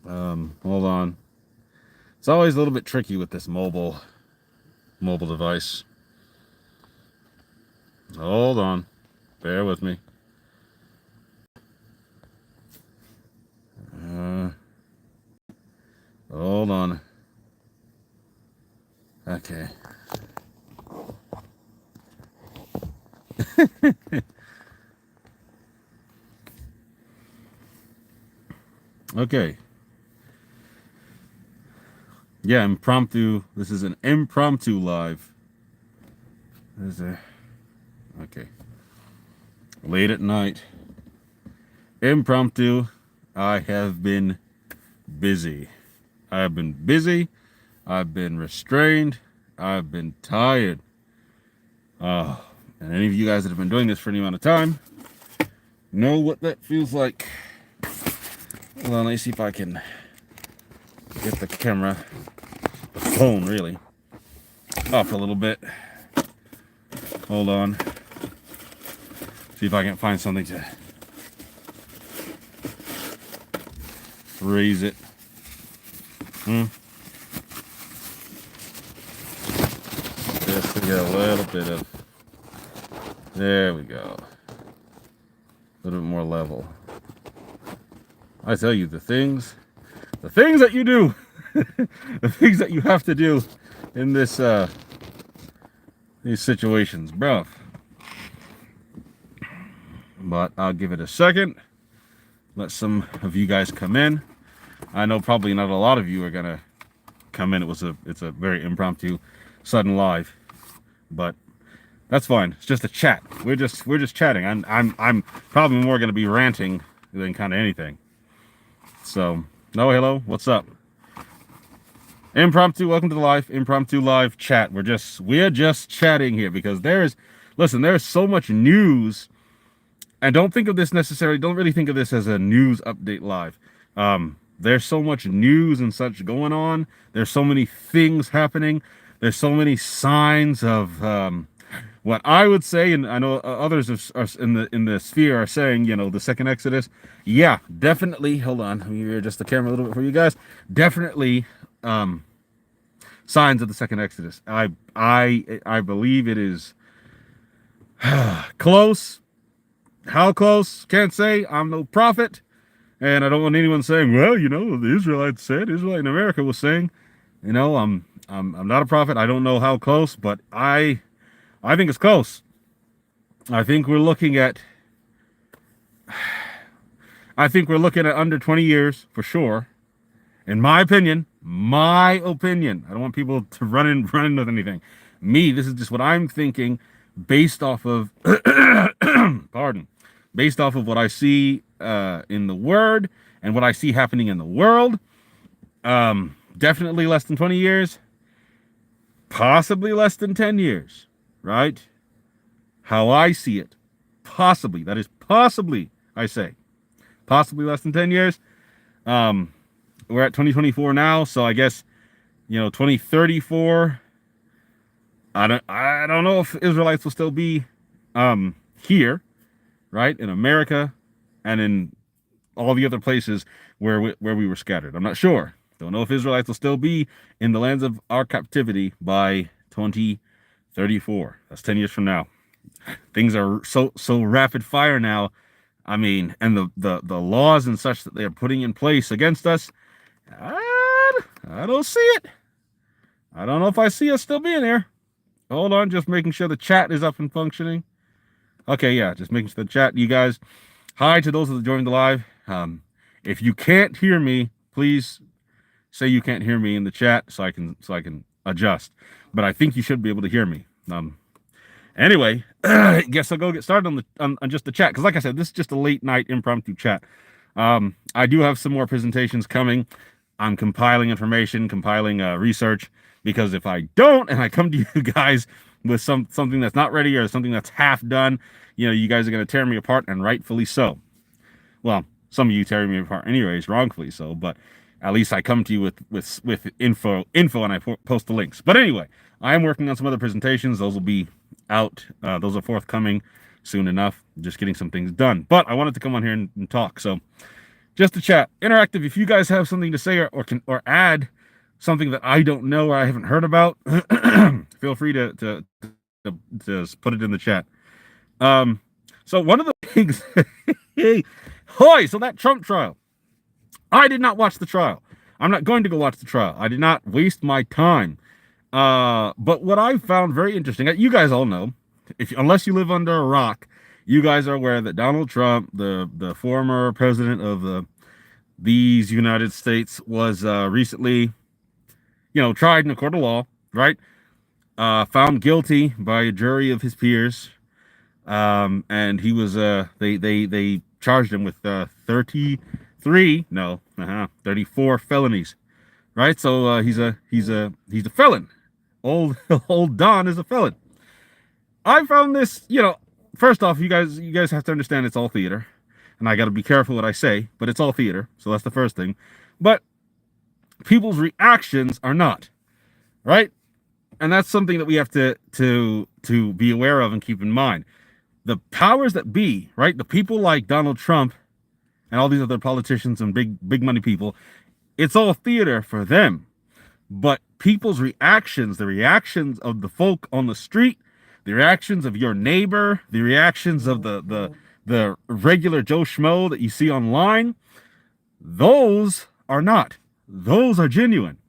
Hold on. It's always a little bit tricky with this mobile device. Hold on. Bear with me. Hold on. Okay. Okay. Yeah, impromptu. This is an impromptu live. Okay. Late at night. Impromptu. I have been busy. I've been busy. I've been restrained. I've been tired. And any of you guys that have been doing this for any amount of time know what that feels like. Well, let me see if I can get the camera, the phone really, up a little bit. Hold on. See if I can find something to raise it. Just to get a little bit of, there we go. A little bit more level. I tell you, the things that you do, the things that you have to do in this, these situations, bro. But I'll give it a second. Let some of you guys come in. I know probably not a lot of you are gonna come in. It's a very impromptu, sudden live, but that's fine. It's just a chat. We're just chatting. I'm probably more gonna be ranting than kind of anything. So, no, hello, what's up? Impromptu, welcome to the live impromptu live chat. We're just chatting here because there's so much news, and don't really think of this as a news update live. There's so much news and such going on. There's so many things happening. There's so many signs of what I would say, and I know others in the sphere are saying, the second Exodus. Yeah, definitely. Hold on, let me adjust the camera a little bit for you guys. Definitely, signs of the second Exodus. I believe it is close. How close? Can't say. I'm no prophet, and I don't want anyone saying, well, the Israelites said. Israelite in America was saying, I'm not a prophet. I don't know how close, but I think it's close. I think we're looking at under 20 years for sure. In my opinion. I don't want people to run in with anything. This is just what I'm thinking based off of based off of what I see in the word and what I see happening in the world. Definitely less than 20 years. Possibly less than 10 years. Right? How I see it. Possibly. That is possibly, I say. Possibly less than 10 years. We're at 2024 now, so I guess, 2034. I don't know if Israelites will still be here, right? In America and in all the other places where we were scattered. I'm not sure. Don't know if Israelites will still be in the lands of our captivity by 2034. That's 10 years from now. Things are so rapid fire now. I mean, and the laws and such that they're putting in place against us, I don't see it. I don't know if I see us still being here. Hold on, just making sure the chat is up and functioning. Okay, yeah, just making sure the chat. You guys, hi to those that joined the live. If you can't hear me, please say you can't hear me in the chat so I can adjust. But I think you should be able to hear me. Anyway, I guess I'll go get started on just the chat because, like I said, this is just a late night impromptu chat. I do have some more presentations coming. I'm compiling information, research, because if I don't and I come to you guys with something that's not ready or something that's half done, you guys are going to tear me apart, and rightfully so. Well, some of you tear me apart anyways, wrongfully so, but at least I come to you with info and I post the links. But anyway, I am working on some other presentations. Those will be out. Those are forthcoming soon enough. Just getting some things done. But I wanted to come on here and talk. So just to chat, interactive. If you guys have something to say or add something that I don't know or I haven't heard about, feel free to put it in the chat. So one of the things, so that Trump trial, I did not watch the trial. I'm not going to go watch the trial. I did not waste my time. But what I found very interesting, you guys all know, unless you live under a rock, you guys are aware that Donald Trump, the former president of these United States, was recently, tried in a court of law, right? Found guilty by a jury of his peers, and he was they charged him with 34 felonies, right? So he's a felon. Old Don is a felon. I found this, first off, you guys have to understand it's all theater, and I got to be careful what I say, but it's all theater, so that's the first thing. But people's reactions are not, right? And that's something that we have to be aware of and keep in mind. The powers that be, right? The people like Donald Trump and all these other politicians and big money people, it's all theater for them. But people's reactions, the reactions of the folk on the street, the reactions of your neighbor, the reactions of the regular Joe Schmo that you see online, those are not. Those are genuine.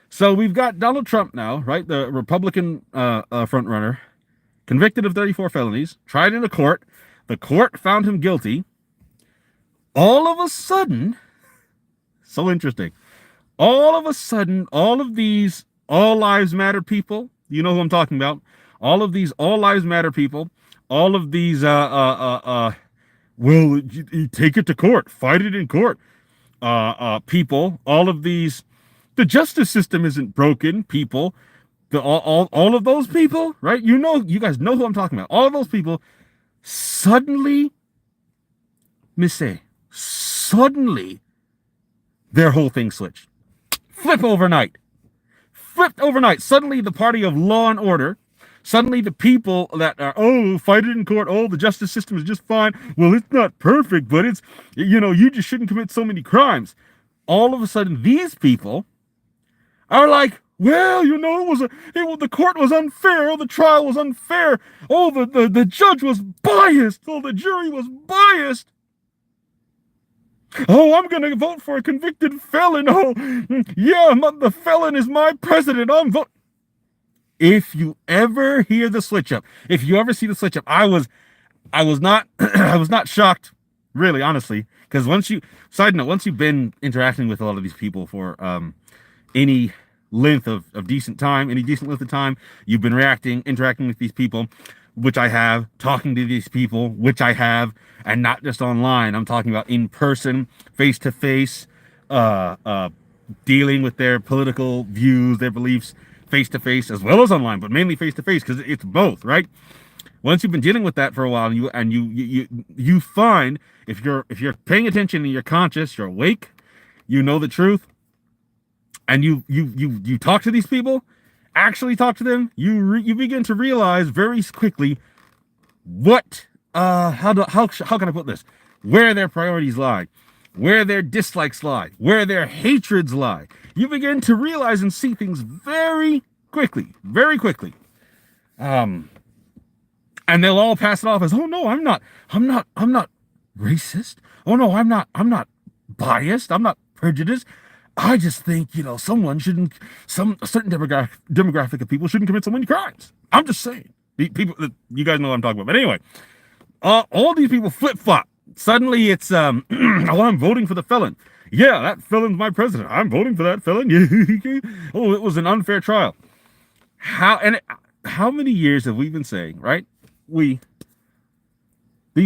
So we've got Donald Trump now, right? The Republican front runner, convicted of 34 felonies, tried in a court. The court found him guilty. All of a sudden, so interesting. All of a sudden, all of these All Lives Matter people, you know who I'm talking about. All of these All Lives Matter people, all of these, well, you take it to court, fight it in court, people, all of these, the justice system isn't broken, people, all of those people, right? You guys know who I'm talking about. All of those people suddenly, suddenly, their whole thing switched. Flipped overnight. Suddenly the party of law and order, suddenly the people that are, fight it in court, the justice system is just fine. Well, it's not perfect, but it's, you just shouldn't commit so many crimes. All of a sudden, these people are like, well, the court was unfair. The trial was unfair. The judge was biased. The jury was biased. I'm going to vote for a convicted felon. The felon is my president. I'm voting. If you ever hear the switch up, if you ever see the switch up, I was not, I was not shocked, really, honestly, because once you've been interacting with a lot of these people for any length of decent time, you've been interacting with these people, which I have, talking to these people, which I have, and not just online. I'm talking about in person, face to face, dealing with their political views, their beliefs, face to face, as well as online, but mainly face to face, because it's both, right? Once you've been dealing with that for a while, and you find, if you're paying attention and you're conscious, you're awake, you know the truth, and you talk to these people, actually talk to them, you begin to realize very quickly how can I put this? Where their priorities lie, where their dislikes lie, where their hatreds lie. You begin to realize and see things very quickly. And they'll all pass it off as, oh no, I'm not racist. Oh no, I'm not biased. I'm not prejudiced. I just think, a certain demographic of people shouldn't commit so many crimes. I'm just saying. The people that you guys know what I'm talking about. But anyway, all these people flip-flop. Suddenly it's, I'm voting for the felon. Yeah, that felon's my president. I'm voting for that felon. It was an unfair trial. How many years have we been saying, right? These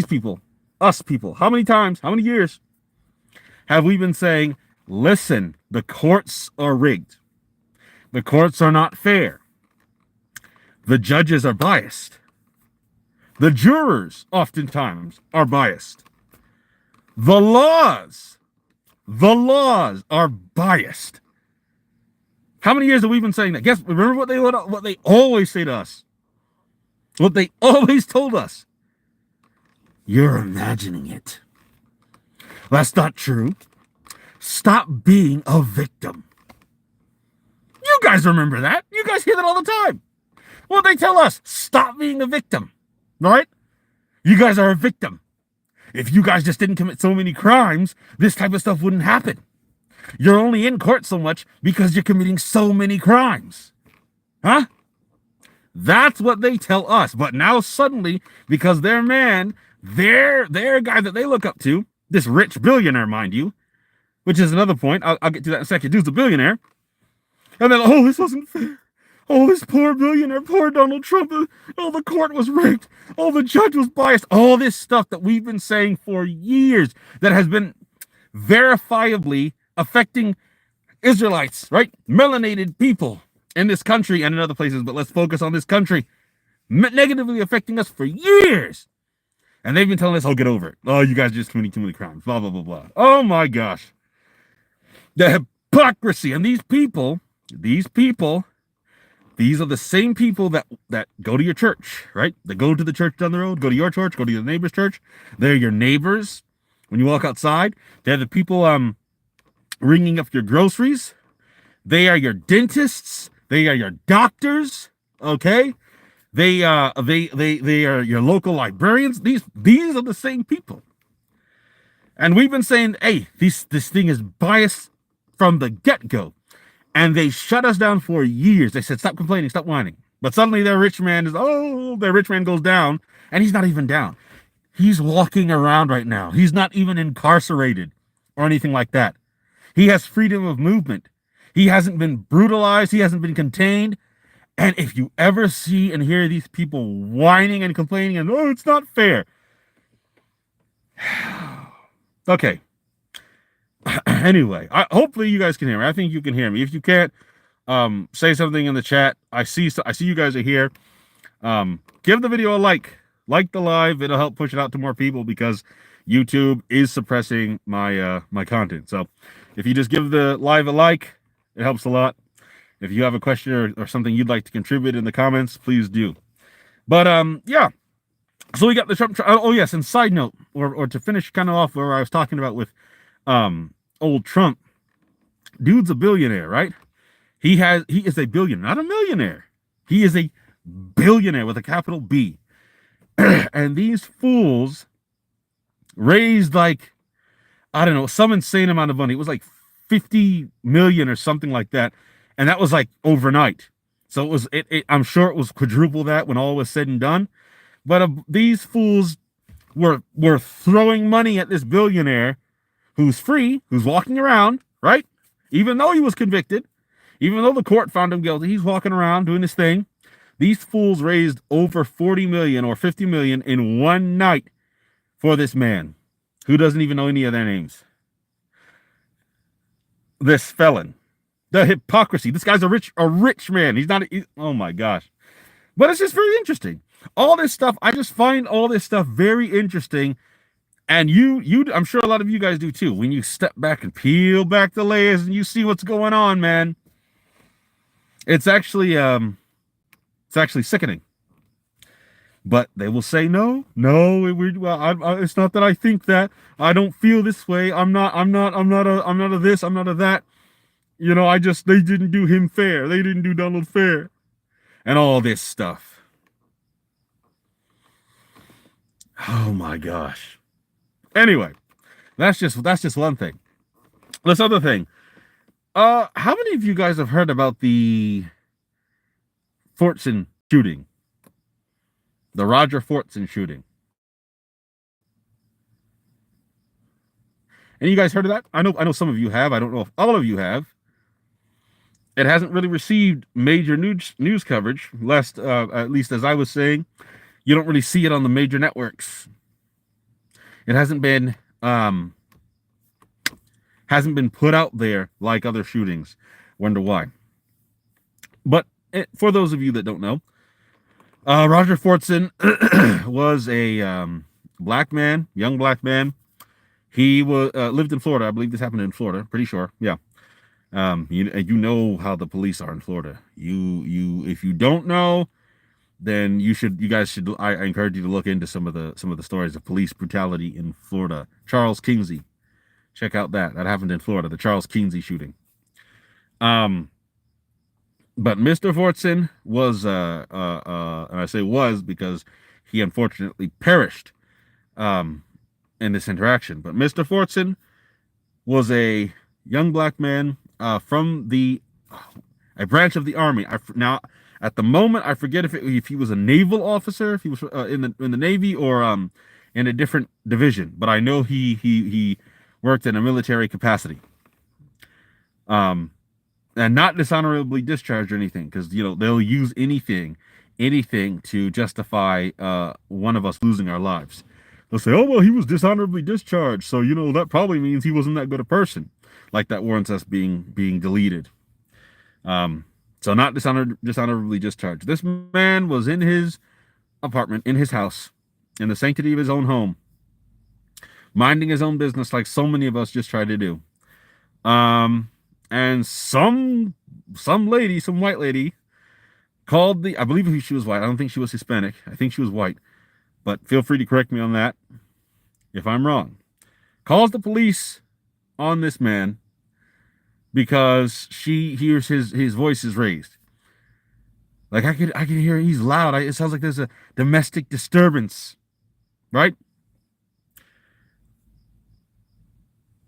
people, us people, how many years have we been saying, listen, the courts are rigged. The courts are not fair. The judges are biased. The jurors oftentimes are biased. The laws are biased. How many years have we been saying that? Remember what they always say to us? What they always told us? You're imagining it. That's not true. Stop being a victim. You guys remember that. You guys hear that all the time. Well, they tell us, stop being a victim. All right? You guys are a victim. If you guys just didn't commit so many crimes, this type of stuff wouldn't happen. You're only in court so much because you're committing so many crimes. Huh? That's what they tell us. But now suddenly, because their man, their guy that they look up to, this rich billionaire, mind you, which is another point. I'll get to that in a second. Dude's a billionaire. And then, oh, this wasn't fair. Oh, this poor billionaire, poor Donald Trump. Oh, the court was rigged. Oh, the judge was biased. All this stuff that we've been saying for years that has been verifiably affecting Israelites, right? Melanated people in this country and in other places, but let's focus on this country. Negatively affecting us for years. And they've been telling us, oh, get over it. Oh, you guys just committing too many crimes. Blah, blah, blah, blah. Oh, my gosh. The hypocrisy. And these people, these are the same people that go to your church, right? That go to the church down the road, go to your church, go to your neighbor's church. They're your neighbors. When you walk outside, they're the people ringing up your groceries. They are your dentists. They are your doctors. Okay, they are your local librarians. These are the same people. And we've been saying, hey, this thing is biased from the get-go. And they shut us down for years. They said, stop complaining, stop whining. But suddenly their rich man goes down, and he's not even down. He's walking around right now. He's not even incarcerated or anything like that. He has freedom of movement. He hasn't been brutalized. He hasn't been contained. And if you ever see and hear these people whining and complaining and, oh, it's not fair. Okay. Anyway, hopefully you guys can hear me. I think you can hear me. If you can't, say something in the chat. I see you guys are here. Give the video a like. Like the live. It'll help push it out to more people because YouTube is suppressing my my content. So if you just give the live a like, it helps a lot. If you have a question or something you'd like to contribute in the comments, please do. But yeah. So we got the Trump. Oh yes, and side note, or to finish kind of off where I was talking about with old Trump. Dude's a billionaire, right? He is a billionaire, not a millionaire. He is a billionaire with a capital B. And these fools raised like, I don't know, some insane amount of money. It was like 50 million or something like that. And that was like overnight. So it was, I'm sure it was quadruple that when all was said and done. But these fools were throwing money at this billionaire who's free, who's walking around, right? Even though he was convicted, even though the court found him guilty, he's walking around doing his thing. These fools raised over 40 million or 50 million in one night for this man who doesn't even know any of their names. This felon. The hypocrisy. This guy's a rich man. He's not, oh my gosh. But it's just very interesting. All this stuff, I just find all this stuff very interesting. And I'm sure a lot of you guys do too. When you step back and peel back the layers and you see what's going on, man. It's actually sickening. But they will say no. It's not that I think that. I don't feel this way. I'm not a this. I'm not a that. You know, they didn't do him fair. They didn't do Donald fair, and all this stuff. Oh my gosh. Anyway, that's just one thing. This other thing. How many of you guys have heard about the Fortson shooting? The Roger Fortson shooting. And you guys heard of that? I know some of you have. I don't know if all of you have. It hasn't really received major news coverage, lest at least as I was saying, you don't really see it on the major networks. It hasn't been put out there like other shootings. Wonder why. But for those of you that don't know, Roger Fortson was a black man, young black man. He lived in Florida. I believe this happened in Florida. Pretty sure. Yeah. You know how the police are in Florida. If you don't know, then you guys should. I encourage you to look into some of the stories of police brutality in Florida. Charles Kingsley Check out that. That happened in Florida, the Charles Keensey shooting. But Mr. Fortson was, and I say was because he unfortunately perished in this interaction. But Mr. Fortson was a young black man from a branch of the army. Now, at the moment, I forget if he was a naval officer, if he was in the Navy, or in a different division. But I know he worked in a military capacity. And not dishonorably discharged or anything, because they'll use anything to justify one of us losing our lives. They'll say, "Oh well, he was dishonorably discharged, so that probably means he wasn't that good a person." Like that warrants us being deleted. So not dishonorably discharged. This man was in his apartment, in his house, in the sanctity of his own home, minding his own business, like so many of us just try to do. And some lady, some white lady, called I believe she was white. I don't think she was Hispanic. I think she was white. But feel free to correct me on that if I'm wrong. Calls the police on this man because she hears his voice is raised. Like I can hear he's loud. It sounds like there's a domestic disturbance, right?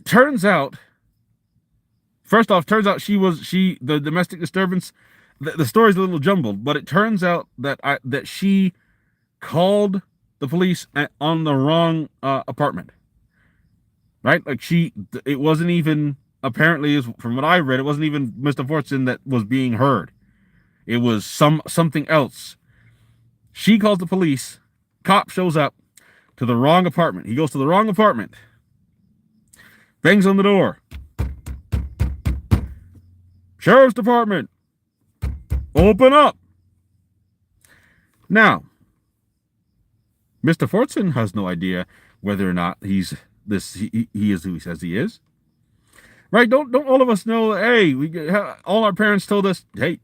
Turns out the domestic disturbance. The story's a little jumbled, but it turns out that she called the police on the wrong apartment. Right? Like it wasn't even, apparently, from what I read, it wasn't even Mr. Fortson that was being heard. It was something else. She calls the police. Cop shows up to the wrong apartment. He goes to the wrong apartment. Bangs on the door. Sheriff's Department, open up. Now, Mr. Fortson has no idea whether or not he is who he says he is. Right? Don't all of us know? Hey, all our parents told us, hey,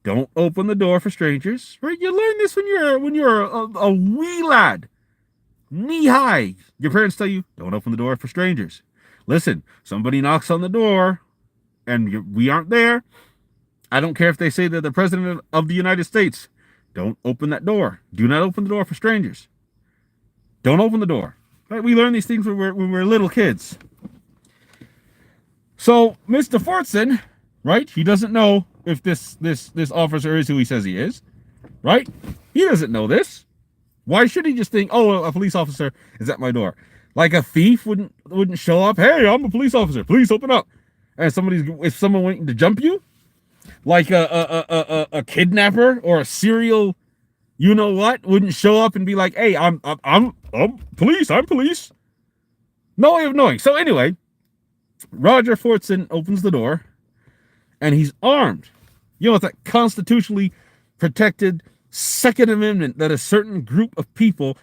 don't open the door for strangers. Right? You learn this when you're a wee lad, knee high. Your parents tell you, don't open the door for strangers. Listen, somebody knocks on the door, and we aren't there. I don't care if they say they're the president of the United States. Don't open that door. Do not open the door for strangers. Don't open the door. Right? We learn these things when we're little kids. So Mr. Fortson, right? He doesn't know if this officer is who he says he is, right? He doesn't know this. Why should he just think, oh, a police officer is at my door? Like a thief wouldn't show up. Hey, I'm a police officer. Please open up. And if someone waiting to jump you, like a kidnapper or a serial, wouldn't show up and be like, hey, I'm police. I'm police. No way of knowing. So anyway, Roger Fortson opens the door, and he's armed. It's that constitutionally protected Second Amendment that a certain group of people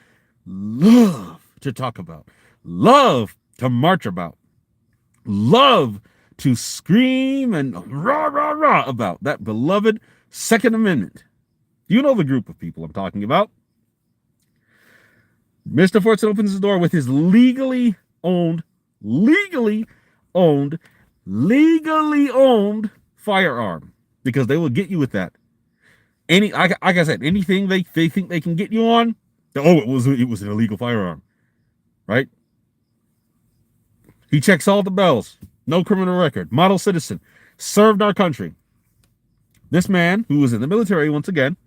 love to talk about, love to march about, love to scream and rah, rah, rah about, that beloved Second Amendment. You know the group of people I'm talking about. Mr. Fortson opens the door with his legally owned firearm, because they will get you with that. Like I said, anything they think they can get you on, it was an illegal firearm, right? He checks all the bells. No criminal record, model citizen, served our country. This man, who was in the military once again,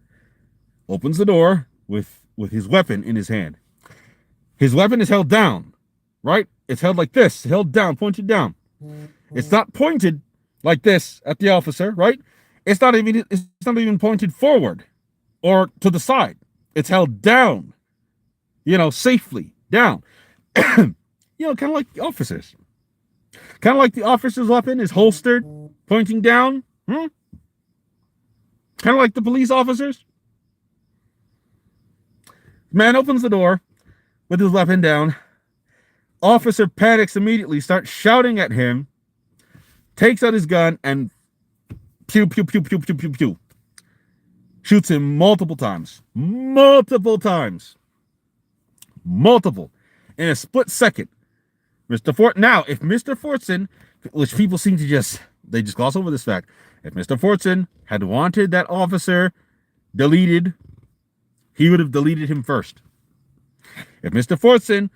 opens the door with his weapon in his hand. His weapon is held down, right? It's held like this, held down, pointed down. It's not pointed like this at the officer, right? It's not even pointed forward or to the side. It's held down, safely down. Kind of like the officers. Kind of like the officer's weapon is holstered, pointing down. Kind of like the police officers. Man opens the door with his weapon down. Officer panics immediately, starts shouting at him, takes out his gun, and pew, pew, pew, pew, pew, pew, pew. Shoots him multiple times. Multiple. In a split second. Mr. Fort now, if Mr. Fortson, which people seem to they just gloss over this fact, if Mr. Fortson had wanted that officer deleted, he would have deleted him first. If Mr. Fortson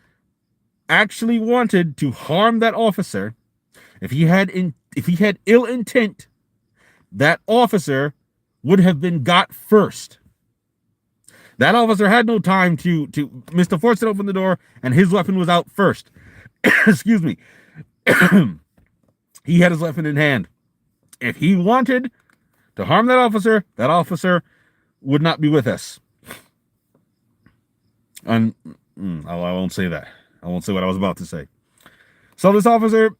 actually wanted to harm that officer, if he had ill intent, that officer would have been got first. That officer had no time to Mr. Fortson opened the door and his weapon was out first. Excuse me. He had his weapon in hand. If he wanted to harm that officer would not be with us. And I won't say that. I won't say what I was about to say. So this officer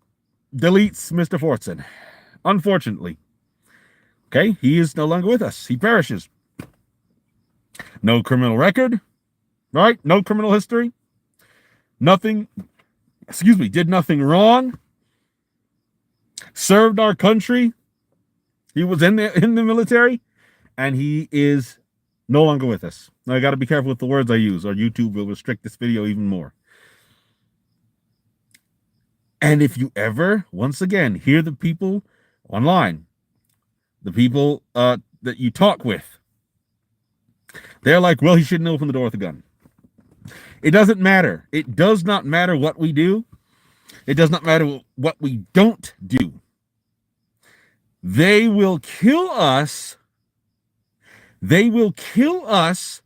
deletes Mr. Fortson. Unfortunately. Okay, he is no longer with us. He perishes. No criminal record, right? No criminal history. Nothing, did nothing wrong. Served our country. He was in the military, and he is no longer with us. Now, I got to be careful with the words I use, or YouTube will restrict this video even more. And if you ever, once again, hear the people online, the people that you talk with, they're like, well, he shouldn't open the door with a gun. It doesn't matter. It does not matter what we do. It does not matter what we don't do. They will kill us. They will kill us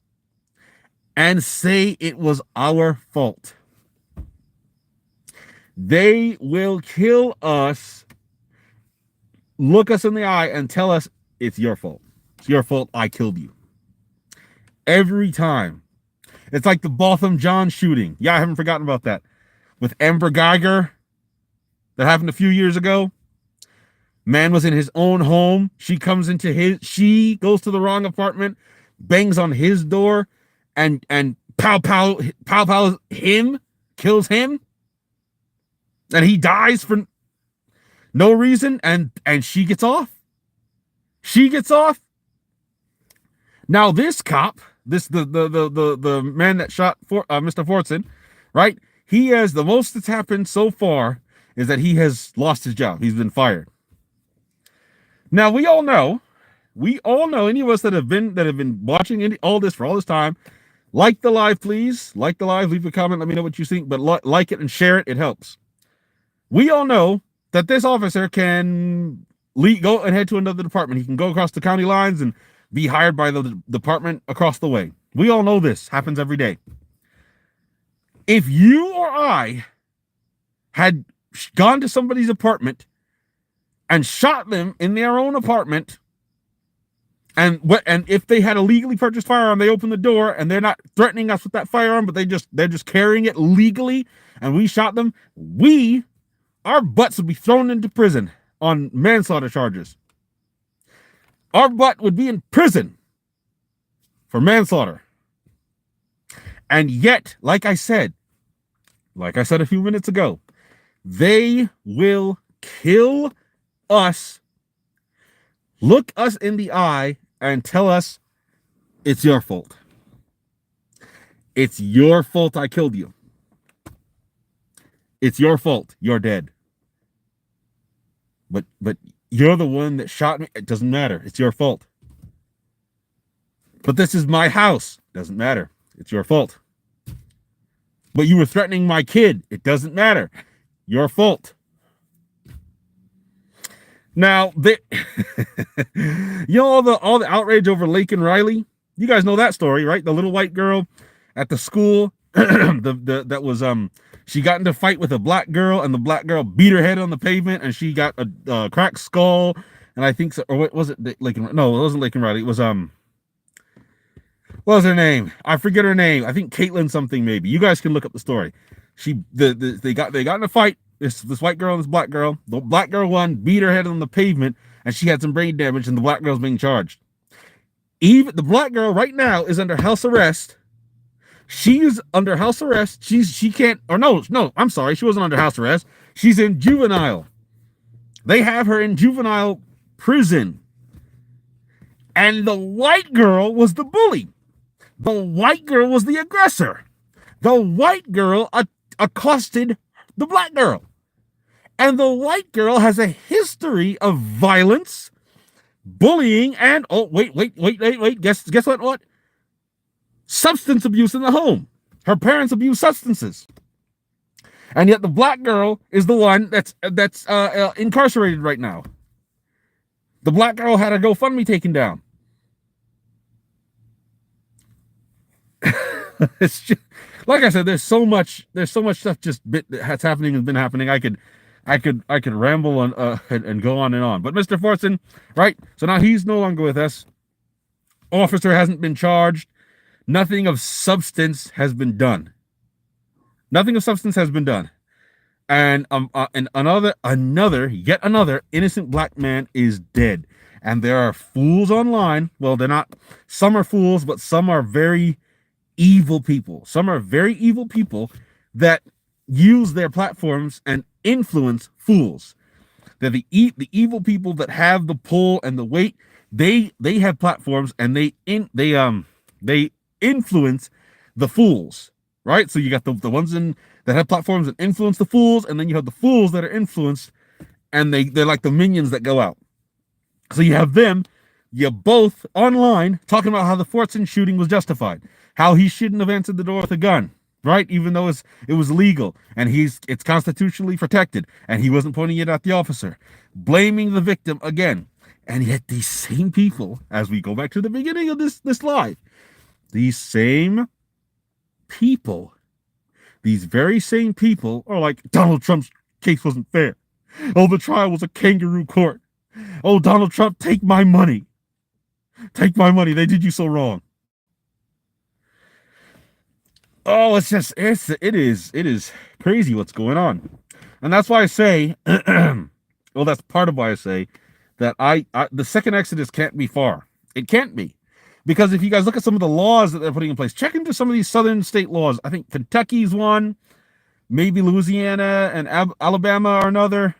and say it was our fault. They will kill us, look us in the eye, and tell us it's your fault. It's your fault I killed you. Every time. It's like the Botham Jean shooting. Yeah, I haven't forgotten about that. With Amber Geiger. That happened a few years ago. Man was in his own home. She goes to the wrong apartment, bangs on his door, and pow him, kills him. And he dies for no reason, and she gets off. She gets off. Now this cop, the man that shot Mr. Fortson, right? He has the most that's happened so far is that he has lost his job. He's been fired. Now we all know, any of us that have been watching all this for all this time, like the live, please. Like the live, leave a comment, let me know what you think, but like it and share it, it helps. We all know that this officer can go and head to another department. He can go across the county lines and be hired by the department across the way. We all know this happens every day. If you or I had gone to somebody's apartment and shot them in their own apartment, and if they had a legally purchased firearm, they open the door and they're not threatening us with that firearm, but they're just carrying it legally, and we shot them, our butts would be thrown into prison on manslaughter charges. Our butt would be in prison for manslaughter. And yet, like I said a few minutes ago, they will kill us, look us in the eye, and tell us it's your fault. It's your fault I killed you. It's your fault. You're dead. But you're the one that shot me. It doesn't matter. It's your fault. But this is my house. Doesn't matter. It's your fault. But you were threatening my kid. It doesn't matter. Your fault. Now, all the outrage over Lake and Riley. You guys know that story, right? The little white girl at the school she got into a fight with a black girl, and the black girl beat her head on the pavement, and she got a cracked skull. And I think so, or what was it? No, it wasn't Lake and Riley. It was what was her name? I forget her name. I think Caitlin something maybe. You guys can look up the story. They got in a fight. This white girl and this black girl. The black girl won, beat her head on the pavement, and she had some brain damage, and the black girl's being charged. Even the black girl right now is under house arrest. She's under house arrest. She can't, or no, I'm sorry. She wasn't under house arrest. She's in juvenile. They have her in juvenile prison. And the white girl was the bully. The white girl was the aggressor. The white girl accosted the black girl. And the white girl has a history of violence, bullying, and oh, wait. Guess what? Substance abuse in the home. Her parents abuse substances. And yet the black girl is the one that's incarcerated right now. The black girl had her GoFundMe taken down. It's just, like I said, there's so much stuff that's happening and been happening. I could ramble on and go on and on. But Mr. Fortson, right? So now he's no longer with us. Officer hasn't been charged. Nothing of substance has been done. Nothing of substance has been done. And yet another innocent black man is dead. And there are fools online. Well, they're not. Some are fools, but some are very evil people. Some are very evil people that use their platforms and influence fools. They're the evil people that have the pull and the weight. They have platforms and they influence the fools, right? So you got the ones that have platforms that influence the fools, and then you have the fools that are influenced, and they're like the minions that go out. So you have them, you're both online talking about how the Fortson shooting was justified, how he shouldn't have answered the door with a gun, right? Even though it was legal and it's constitutionally protected, and he wasn't pointing it at the officer, blaming the victim again. And yet these same people, as we go back to the beginning of this live, these same people, these very same people are like, Donald Trump's case wasn't fair. Oh, the trial was a kangaroo court. Oh, Donald Trump, take my money. Take my money. They did you so wrong. Oh, it is crazy what's going on. And that's why I say, well, that's part of why I say that the second Exodus can't be far. It can't be. Because if you guys look at some of the laws that they're putting in place, check into some of these southern state laws. I think Kentucky's one, maybe Louisiana and Alabama are another,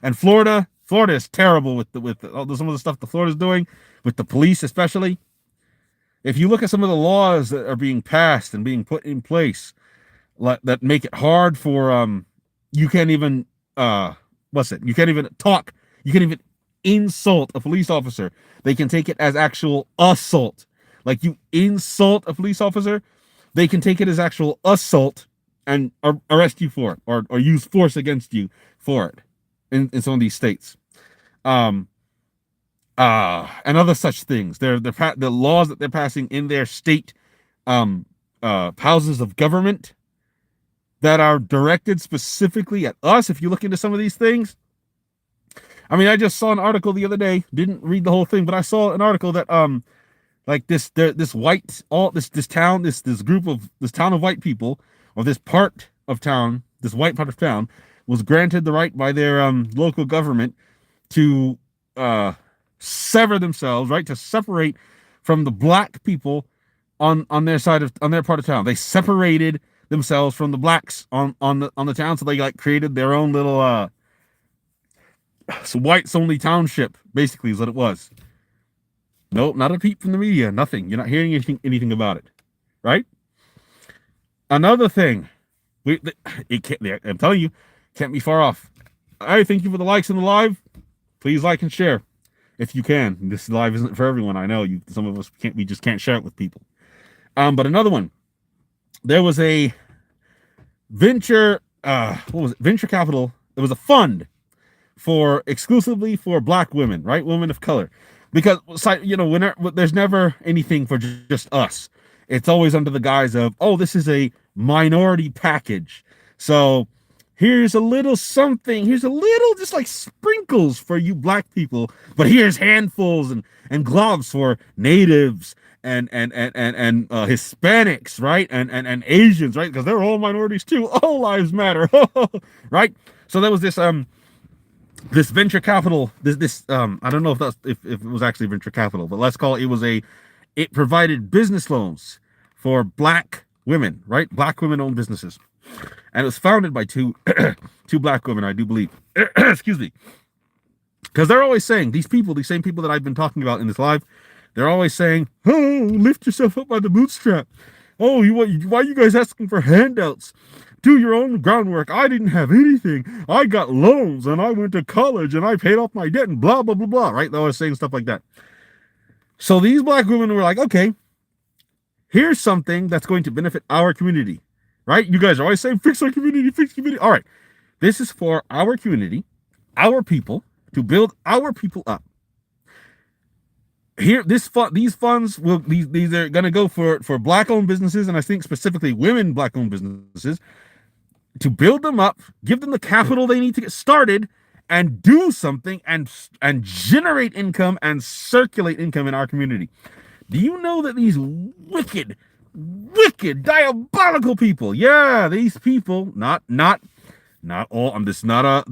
and Florida. Florida is terrible with some of the stuff that Florida's doing with the police, especially. If you look at some of the laws that are being passed and being put in place that make it hard for you can't even you can't even talk, you can't even insult a police officer. They can take it as actual assault. Like, you insult a police officer, they can take it as actual assault and arrest you for it, or use force against you for it in some of these states. And other such things. The laws that they're passing in their state houses of government that are directed specifically at us. If you look into some of these things, I mean, I just saw an article the other day, didn't read the whole thing, but I saw an article that like this town of white people, or this part of town, this white part of town, was granted the right by their local government to sever themselves, right, to separate from the black people on their part of town. They separated themselves from the blacks on the town, so they like created their own little whites only township, basically, is what it was. Nope, not a peep from the media, nothing. You're not hearing anything about it, right? Another thing, I'm telling you, can't be far off. All right, thank you for the likes in the live. Please like and share if you can. This live isn't for everyone. I know some of us can't. We just can't share it with people. But another one. There was a venture. What was it? Venture capital. There was a fund exclusively for black women, right? Women of color, because there's never anything for just us. It's always under the guise of, oh, this is a minority package. So here's a little something. Here's a little, just like sprinkles for you black people. But here's handfuls and gloves for natives and Hispanics, right? And Asians, right? Because they're all minorities too. All lives matter, right? So there was this venture capital. I don't know if it was actually venture capital, but let's call it. It provided business loans for black women, right? Black women-owned businesses. And it was founded by two black women, I do believe. Excuse me. Because they're always saying, these same people that I've been talking about in this live, they're always saying, oh, lift yourself up by the bootstrap. Oh, why are you guys asking for handouts? Do your own groundwork. I didn't have anything. I got loans and I went to college and I paid off my debt and blah, blah, blah, blah. Right? They were saying stuff like that. So these black women were like, okay, here's something that's going to benefit our community. Right? You guys are always saying, fix our community, fix community. All right. This is for our community, our people, to build our people up. Here, these funds will these are going to go for black-owned businesses, and I think specifically women black-owned businesses, to build them up, give them the capital they need to get started, and do something and generate income and circulate income in our community. Do you know that these wicked, diabolical people? Yeah, these people, not all. This is not a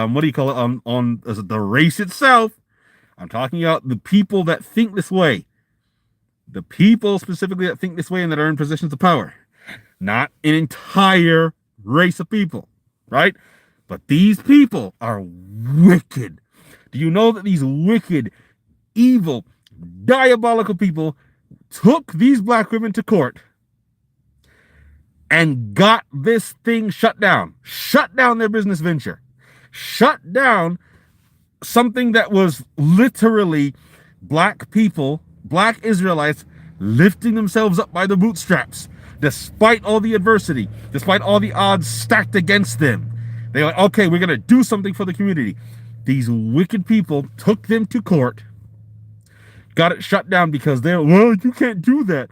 what do you call it? On the race itself. I'm talking about the people that think this way. The people specifically that think this way and that are in positions of power. Not an entire race of people, right? But these people are wicked. Do you know that these wicked, evil, diabolical people took these black women to court and got this thing shut down their business venture, shut down something that was literally black people, black Israelites, lifting themselves up by the bootstraps, despite all the adversity, despite all the odds stacked against them. They're like, okay, we're going to do something for the community. These wicked people took them to court, got it shut down because well, you can't do that.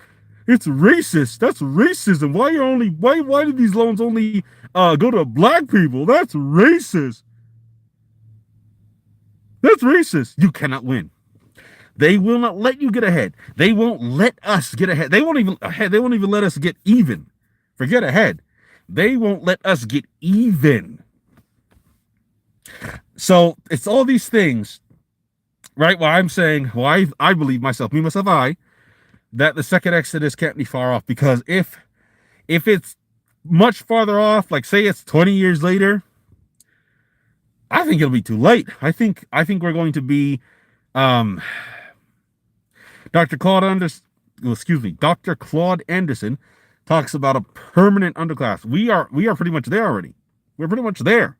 It's racist. That's racism. Why do these loans only go to black people? That's racist. That's racist. You cannot win. They will not let you get ahead. They won't let us get ahead. They won't even let us get even. Forget ahead. They won't let us get even. So it's all these things, right? Well, I'm saying, well, I believe myself, I, that the second Exodus can't be far off, because if it's much farther off, like say it's 20 years later, I think it'll be too late. I think we're going to be, Dr. Claude Anderson talks about a permanent underclass. We are pretty much there already. We're pretty much there.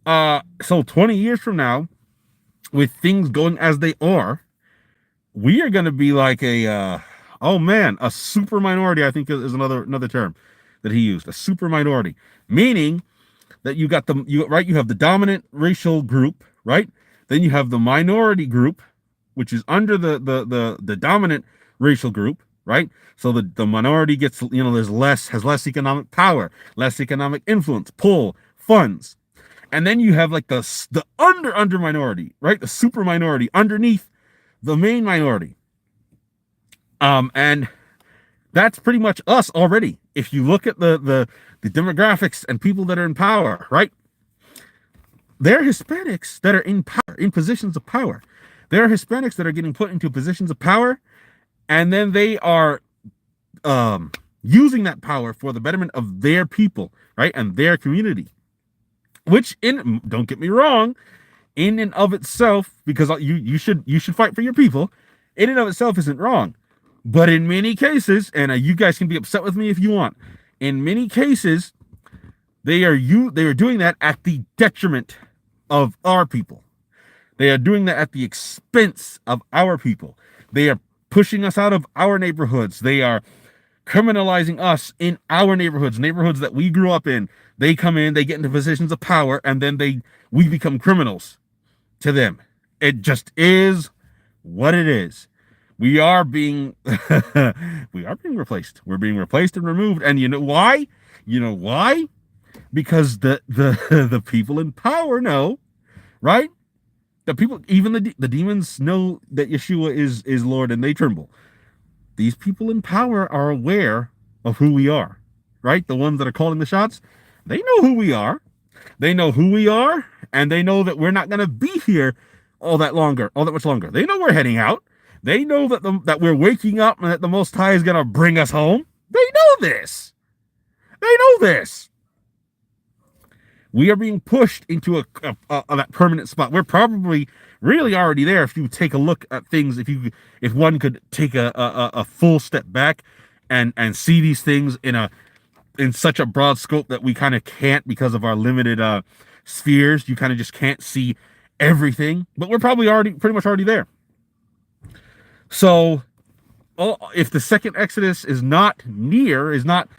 So 20 years from now, with things going as they are, we are going to be like a super minority. I think is another term that he used. A super minority, meaning that you have the dominant racial group, right? Then you have the minority group, which is under the dominant racial group, right? So the minority gets, has less economic power, less economic influence, pull, funds. And then you have like the under minority, right? The super minority underneath the main minority. And that's pretty much us already. If you look at the demographics and people that are in power, right? They're Hispanics that are in power, in positions of power. There are Hispanics that are getting put into positions of power, and then they are using that power for the betterment of their people, right? And their community. Which, don't get me wrong, in and of itself, because you should fight for your people, in and of itself isn't wrong. But in many cases, and you guys can be upset with me if you want, in many cases, they are doing that at the detriment of our people. They are doing that at the expense of our people. They are pushing us out of our neighborhoods. They are criminalizing us in our neighborhoods that we grew up in. They come in, they get into positions of power, and then we become criminals to them. It just is what it is. We are being replaced. We're being replaced and removed. And you know why? Because the people in power know, right? The people, even the demons know that Yeshua is Lord, and they tremble. These people in power are aware of who we are, right? The ones that are calling the shots, they know who we are. They know who we are, and they know that we're not going to be here all that much longer. They know we're heading out. They know that we're waking up and that the Most High is going to bring us home. They know this. We are being pushed into that permanent spot. We're probably really already there if you take a look at things. If one could take a full step back and see these things in a in such a broad scope that we kind of can't, because of our limited spheres. You kind of just can't see everything, but we're probably pretty much already there. So if the second Exodus is not near, is not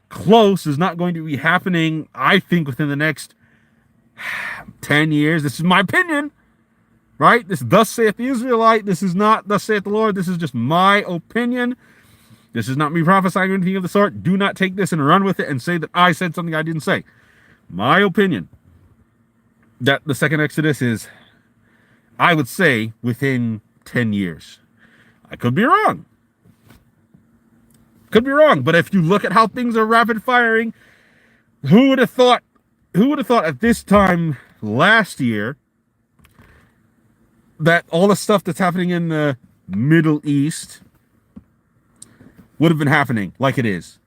close, is not going to be happening, I think within the next 10 years, this is my opinion, right? This, thus saith the Israelite. This is not thus saith the Lord. This is just my opinion. This is not me prophesying or anything of the sort. Do not take this and run with it and say that I said something I didn't say. My opinion, that the second Exodus is, I would say, within 10 years. I could be wrong. Could be wrong. But if you look at how things are rapid firing, who would have thought at this time last year that all the stuff that's happening in the Middle East would have been happening like it is?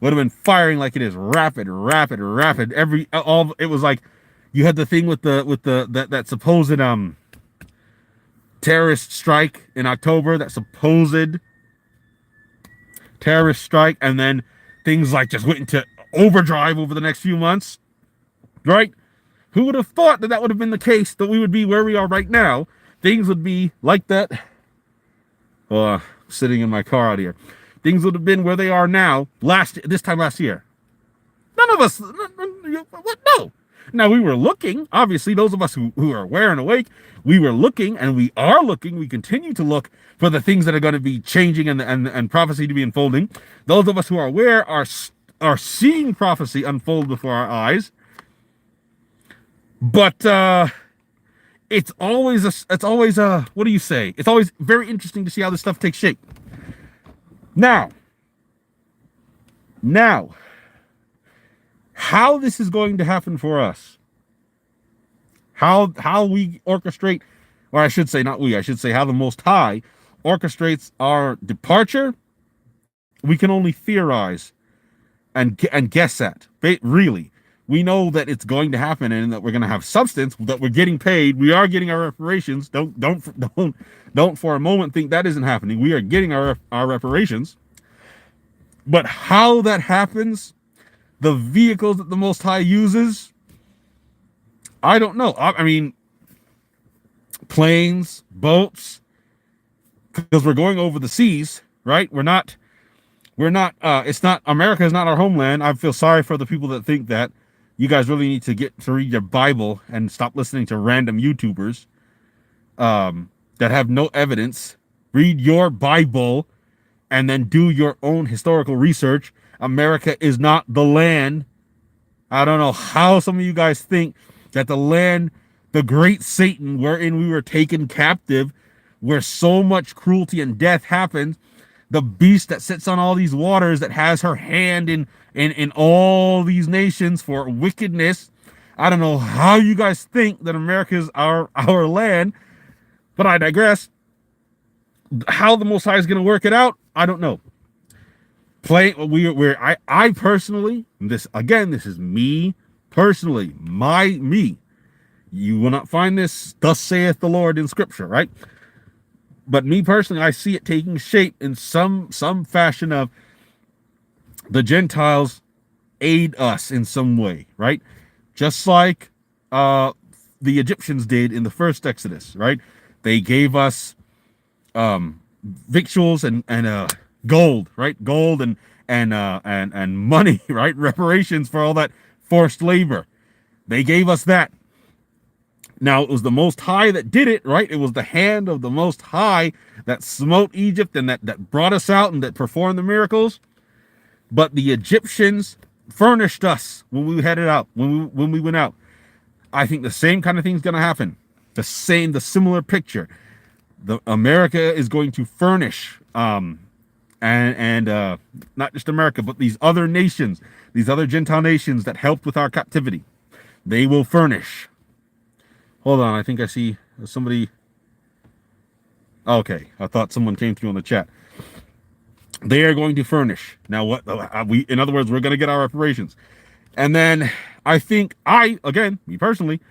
Would have been firing like it is. Rapid. It was like you had the thing with that supposed terrorist strike in October, that supposed terrorist strike, and then things like just went into overdrive over the next few months, right? Who would have thought that would have been the case, that we would be where we are right now? Things would be like that. Sitting in my car out here. Things would have been where they are now this time last year. None of us, what? No. Now, we were looking, obviously, those of us who are aware and awake, we were looking, and we are looking, we continue to look for the things that are going to be changing and prophecy to be unfolding. Those of us who are aware are seeing prophecy unfold before our eyes. But it's always what do you say? It's always very interesting to see how this stuff takes shape. Now, how this is going to happen for us, how we orchestrate, or I should say not we, I should say how the Most High orchestrates our departure, we can only theorize and guess at. Really, we know that it's going to happen and that we're going to have substance, that we're getting paid, we are getting our reparations. Don't for a moment think that isn't happening. We are getting our reparations. But how that happens, the vehicles that the Most High uses, I don't know. I mean, planes, boats, because we're going over the seas, right? It's not, America is not our homeland. I feel sorry for the people that think that. You guys really need to get to read your Bible and stop listening to random YouTubers that have no evidence. Read your Bible and then do your own historical research. America is not the land. I don't know how some of you guys think that the land, the great Satan, wherein we were taken captive, where so much cruelty and death happened, the beast that sits on all these waters, that has her hand in all these nations for wickedness. I don't know how you guys think that America is our land, but I digress. How the Most High is going to work it out, I don't know. I personally, this is me personally, me. You will not find this, thus saith the Lord, in Scripture, right? But me personally, I see it taking shape in some fashion of the Gentiles aid us in some way, right? Just like the Egyptians did in the first Exodus, right? They gave us victuals and gold, right? Gold and money, right? Reparations for all that forced labor. They gave us that. Now, it was the Most High that did it, right? It was the hand of the Most High that smote Egypt and that brought us out and that performed the miracles. But the Egyptians furnished us when we headed out, when we went out. I think the same kind of thing is going to happen. The similar picture. America is going to furnish, and not just America, but these other nations, these other Gentile nations that helped with our captivity. They will furnish. Hold on, I think I see somebody. Okay, I thought someone came through on the chat. They are going to furnish. Now, what in other words, we're going to get our reparations. And then I think me personally,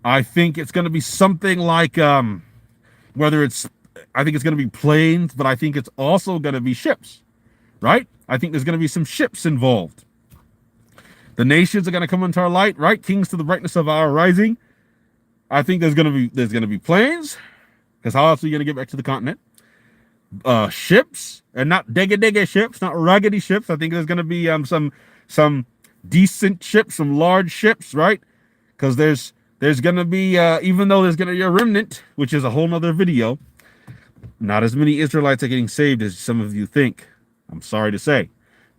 I think it's going to be something like, I think it's going to be planes, but I think it's also going to be ships, right? I think there's going to be some ships involved. The nations are going to come into our light, right? Kings to the brightness of our rising. I think there's going to be planes, because how else are you going to get back to the continent? Ships, and not digga ships, not raggedy ships. I think there's going to be some decent ships, some large ships, right? Because there's going to be even though there's going to be a remnant, which is a whole nother video. Not as many Israelites are getting saved as some of you think. I'm sorry to say,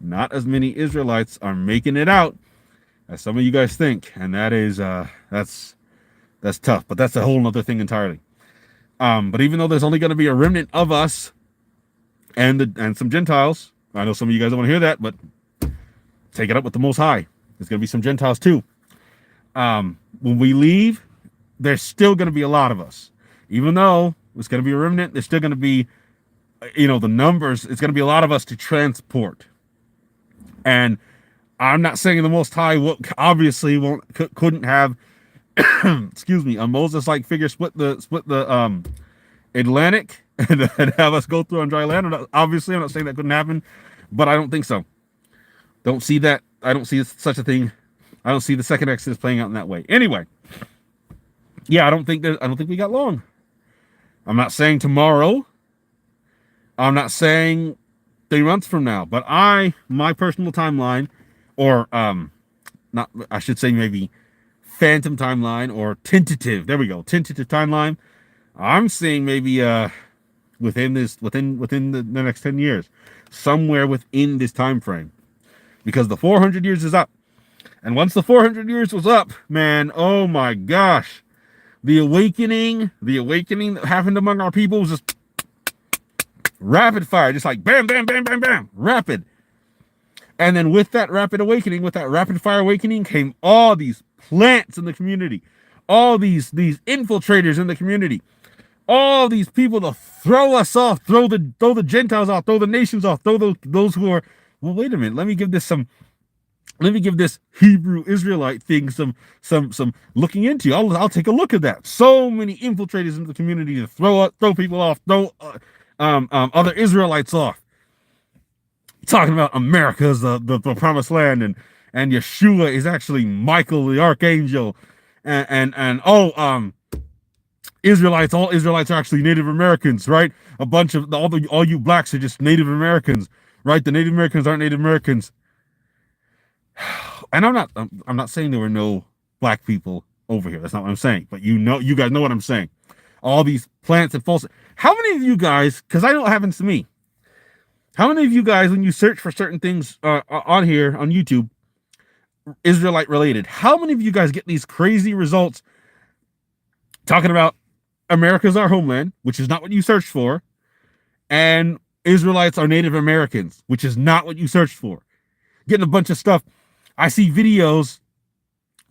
not as many Israelites are making it out as some of you guys think, and that is that's tough. But that's a whole nother thing entirely. But even though there's only going to be a remnant of us and some Gentiles, I know some of you guys don't want to hear that, but take it up with the Most High. There's going to be some Gentiles too. When we leave, there's still going to be a lot of us. Even though it's going to be a remnant, there's still going to be, the numbers. It's going to be a lot of us to transport. And I'm not saying the Most High couldn't have, excuse me, a Moses-like figure split the Atlantic and have us go through on dry land. Obviously, I'm not saying that couldn't happen, but I don't think so. Don't see that. I don't see such a thing. I don't see the second Exodus playing out in that way. Anyway, yeah, I don't think we got long. I'm not saying tomorrow. I'm not saying 3 months from now, but my personal timeline, or not, I should say maybe phantom timeline or tentative. There we go, tentative timeline. I'm seeing maybe within the next 10 years, somewhere within this time frame, because the 400 years is up, and once the 400 years was up, man, oh my gosh, the awakening that happened among our people was just rapid fire, just like bam, bam, bam, bam, bam, rapid. And then with that rapid awakening, with that rapid fire awakening, came all these plants in the community, all these infiltrators in the community, all these people to throw us off, throw the Gentiles off, throw the nations off, throw those who are, well, wait a minute, let me give this Hebrew Israelite thing some looking into. I'll take a look at that. So many infiltrators in the community to throw people off, throw other Israelites off. Talking about America as the promised land, and Yeshua is actually Michael the archangel, and Israelites. All Israelites are actually Native Americans, right? A bunch of all you blacks are just Native Americans, right? The Native Americans aren't Native Americans. And I'm not saying there were no black people over here. That's not what I'm saying. But you guys know what I'm saying. All these plants and false. How many of you guys? Because I know what happens to me. How many of you guys, when you search for certain things on here on YouTube, Israelite related, how many of you guys get these crazy results talking about America's our homeland, which is not what you searched for, and Israelites are Native Americans, which is not what you searched for? Getting a bunch of stuff. I see videos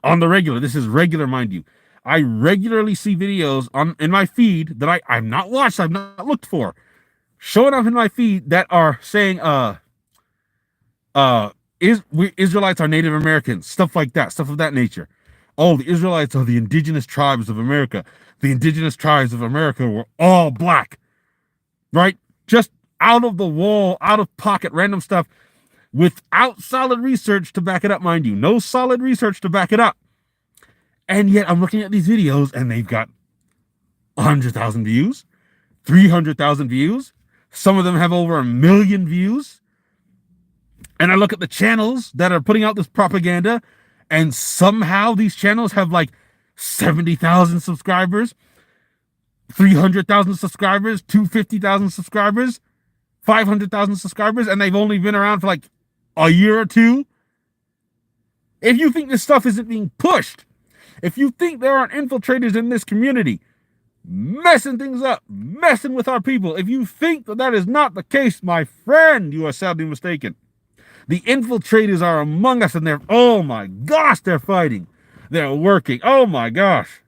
on the regular. This is regular, mind you. I regularly see videos in my feed that I've not watched, I've not looked for, showing up in my feed that are saying Israelites are Native Americans, stuff like that, stuff of that nature. Oh, the Israelites are the indigenous tribes of America. The indigenous tribes of America were all black, right? Just out of the wall, out of pocket, random stuff without solid research to back it up, mind you. No solid research to back it up. And yet I'm looking at these videos and they've got 100,000 views, 300,000 views. Some of them have over 1 million views. And I look at the channels that are putting out this propaganda, and somehow these channels have like 70,000 subscribers, 300,000 subscribers, 250,000 subscribers, 500,000 subscribers, and they've only been around for like a year or two. If you think this stuff isn't being pushed, if you think there aren't infiltrators in this community messing things up, messing with our people, if you think that is not the case, my friend, you are sadly mistaken. The infiltrators are among us, and oh my gosh, they're fighting. They're working. Oh my gosh.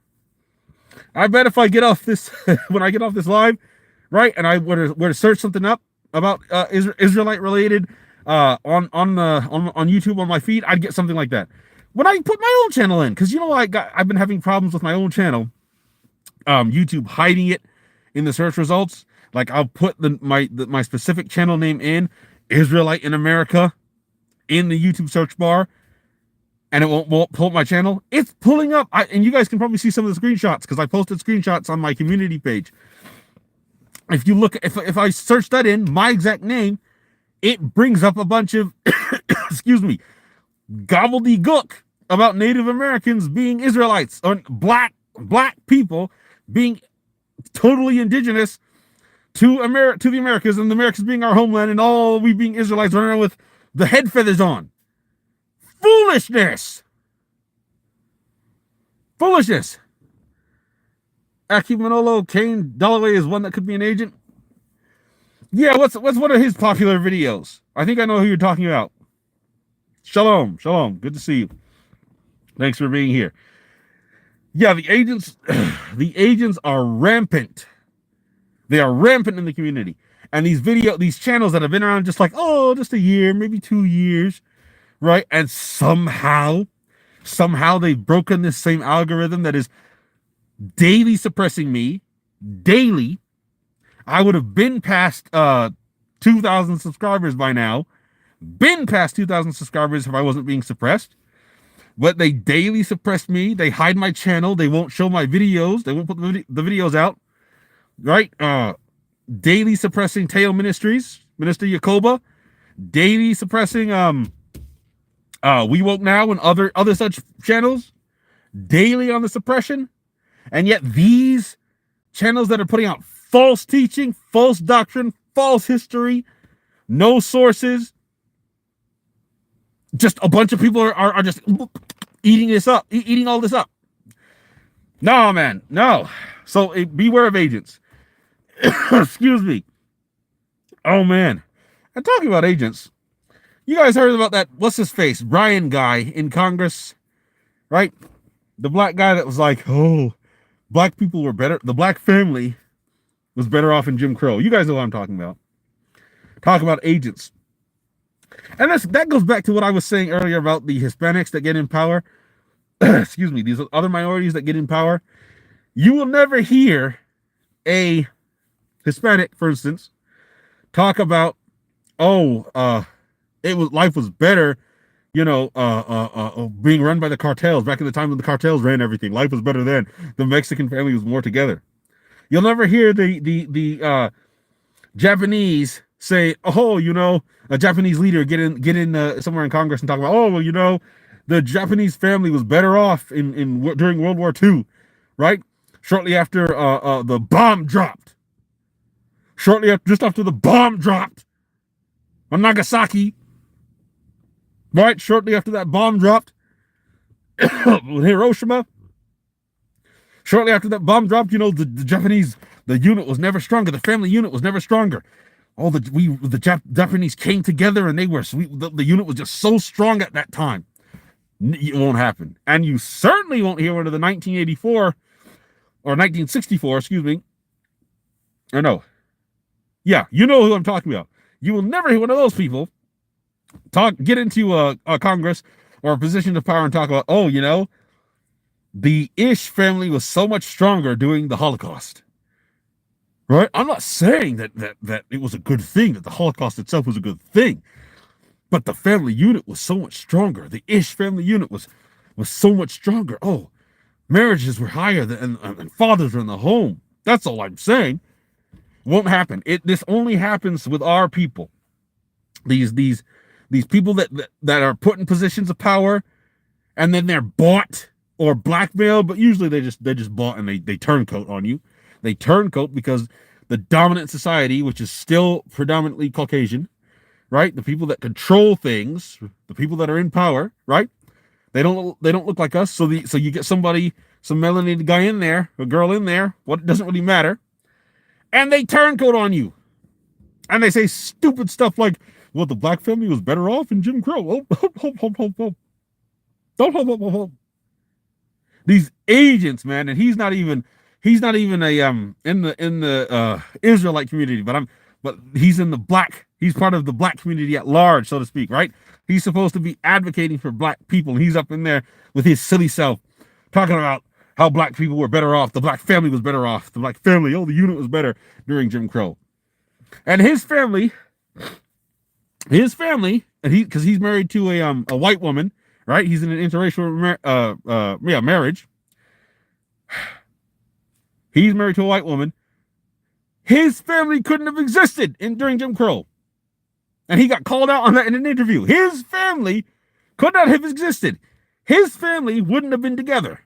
I bet if I get off this, when I get off this live, right, and I were to search something up about Israelite related on YouTube on my feed, I'd get something like that. When I put my own channel in, because I've been having problems with my own channel, YouTube hiding it in the search results. Like I'll put my specific channel name in, Israelite in America, in the YouTube search bar, and it won't pull up my channel. It's pulling up, and you guys can probably see some of the screenshots because I posted screenshots on my community page. If you look, if I search that in my exact name, it brings up a bunch of excuse me, gobbledygook about Native Americans being Israelites or black people being totally indigenous to the Americas, and the Americas being our homeland, and all we being Israelites running around with the head feathers on. Foolishness. Aki Manolo, Kane Dalloway is one that could be an agent. Yeah, what's one of his popular videos? I think I know who you're talking about. Shalom. Good to see you. Thanks for being here. Yeah, the agents are rampant. They are rampant in the community. And these channels that have been around just just a year, maybe 2 years, right? And somehow they've broken this same algorithm that is daily suppressing me. Daily. I would have been past 2,000 subscribers by now. Been past 2,000 subscribers if I wasn't being suppressed. But they daily suppress me. They hide my channel. They won't show my videos. They won't put the videos out. Right? Daily suppressing Teo Ministries, Minister Yakoba. Daily suppressing We Woke Now and other such channels. Daily on the suppression. And yet these channels that are putting out false teaching, false doctrine, false history, no sources, just a bunch of people are just eating all this up. No, man, no. So beware of agents. Excuse me. Oh, man. And talking about agents, you guys heard about that, what's his face, Brian guy in Congress, right? The black guy that was like, oh, black people were better. The black family was better off in Jim Crow. You guys know what I'm talking about. Talk about agents. And that goes back to what I was saying earlier about the Hispanics that get in power. Excuse me, these other minorities that get in power. You will never hear a Hispanic, for instance, talk about, life was better, being run by the cartels back in the time when the cartels ran everything. Life was better then. The Mexican family was more together. You'll never hear the Japanese say, a Japanese leader get in somewhere in Congress and talk about, the Japanese family was better off during World War II, right? Shortly after the bomb dropped. Just after the bomb dropped on Nagasaki, right? Shortly after that bomb dropped with Hiroshima. Shortly after that bomb dropped, the unit was never stronger. The family unit was never stronger. The Japanese came together and they were sweet. The unit was just so strong at that time. It won't happen. And you certainly won't hear one of the 1984 or 1964, excuse me. Or no. Yeah, you know who I'm talking about. You will never hear one of those people get into a Congress or a position of power and talk about, the Ish family was so much stronger during the Holocaust. Right? I'm not saying that it was a good thing, that the Holocaust itself was a good thing. But the family unit was so much stronger. The Ish family unit was so much stronger. Oh, marriages were higher and fathers were in the home. That's all I'm saying. Won't happen. This only happens with our people. These people that are put in positions of power, and then they're bought or blackmailed, but usually they just bought and they turncoat on you. They turncoat because the dominant society, which is still predominantly Caucasian, right? The people that control things, the people that are in power, right? They don't look like us. So you get some melanated guy in there, a girl in there. What doesn't really matter. And they turncoat on you. And they say stupid stuff like, well, the black family was better off in Jim Crow. These agents, man, and he's not even a in the Israelite community, but he's part of the black community at large, so to speak, right? He's supposed to be advocating for black people, and he's up in there with his silly self talking about how black people were better off, the black family was better off, the black family, the unit was better during Jim Crow. And his family, and because he's married to a white woman, right? He's in an interracial marriage. He's married to a white woman. His family couldn't have existed during Jim Crow. And he got called out on that in an interview. His family could not have existed. His family wouldn't have been together.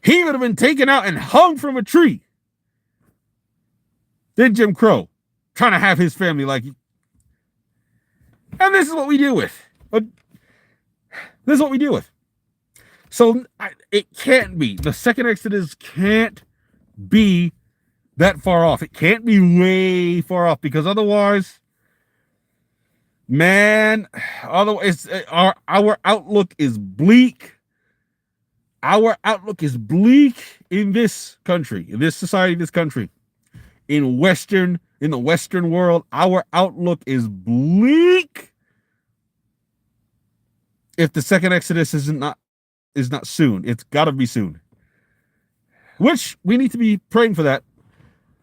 He would have been taken out and hung from a tree. Then Jim Crow, trying to have his family like. And this is what we deal with. This is what we deal with. So it can't be. The second Exodus can't be that far off. It can't be way far off, because otherwise, man, otherwise our outlook is bleak. Our outlook is bleak in this country, in this society, this country, in the Western world. Our outlook is bleak if the second Exodus is not soon. It's got to be soon. Which we need to be praying for that.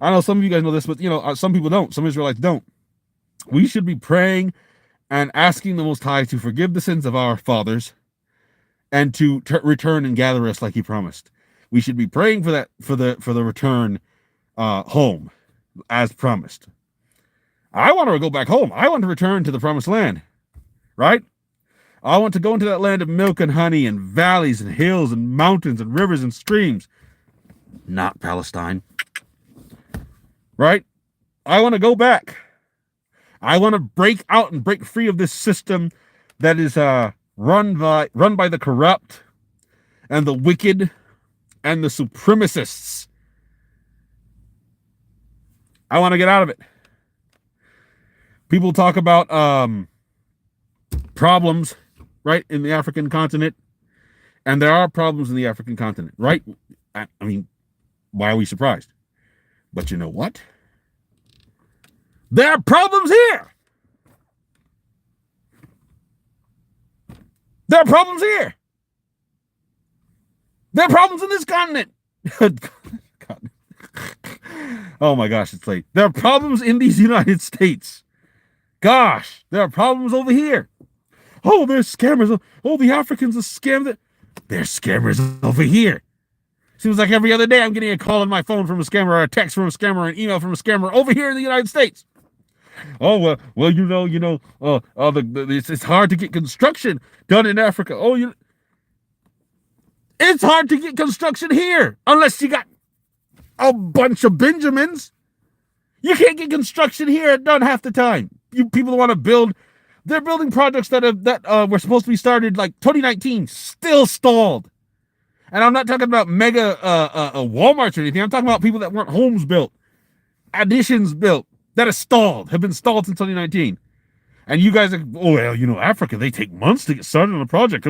I know some of you guys know this, but some people don't. Some Israelites don't. We should be praying and asking the Most High to forgive the sins of our fathers and to return and gather us like He promised. We should be praying for that, for the return home, as promised. I want to go back home. I want to return to the promised land, right? I want to go into that land of milk and honey and valleys and hills and mountains and rivers and streams. Not Palestine. Right? I want to go back. I want to break out and break free of this system that is run by the corrupt and the wicked and the supremacists. I want to get out of it. People talk about problems, right, in the African continent, and there are problems in the African continent, right? I mean, why are we surprised? But you know what? There are problems here. There are problems here. There are problems in this continent. Oh my gosh, it's late. There are problems in these United States. Gosh, there are problems over here. Oh, there's scammers. Oh, the Africans are scammed. There's scammers over here. Seems like every other day I'm getting a call on my phone from a scammer, or a text from a scammer, or an email from a scammer over here in the United States. Oh, well, it's hard to get construction done in Africa. Oh, it's hard to get construction here unless you got a bunch of Benjamins. You can't get construction here done half the time. You people want to build, they're building projects that were supposed to be started like 2019, still stalled. And I'm not talking about mega Walmarts or anything. I'm talking about people that weren't homes built, additions built, that have been stalled since 2019. And you guys are, oh, well, Africa, they take months to get started on a project.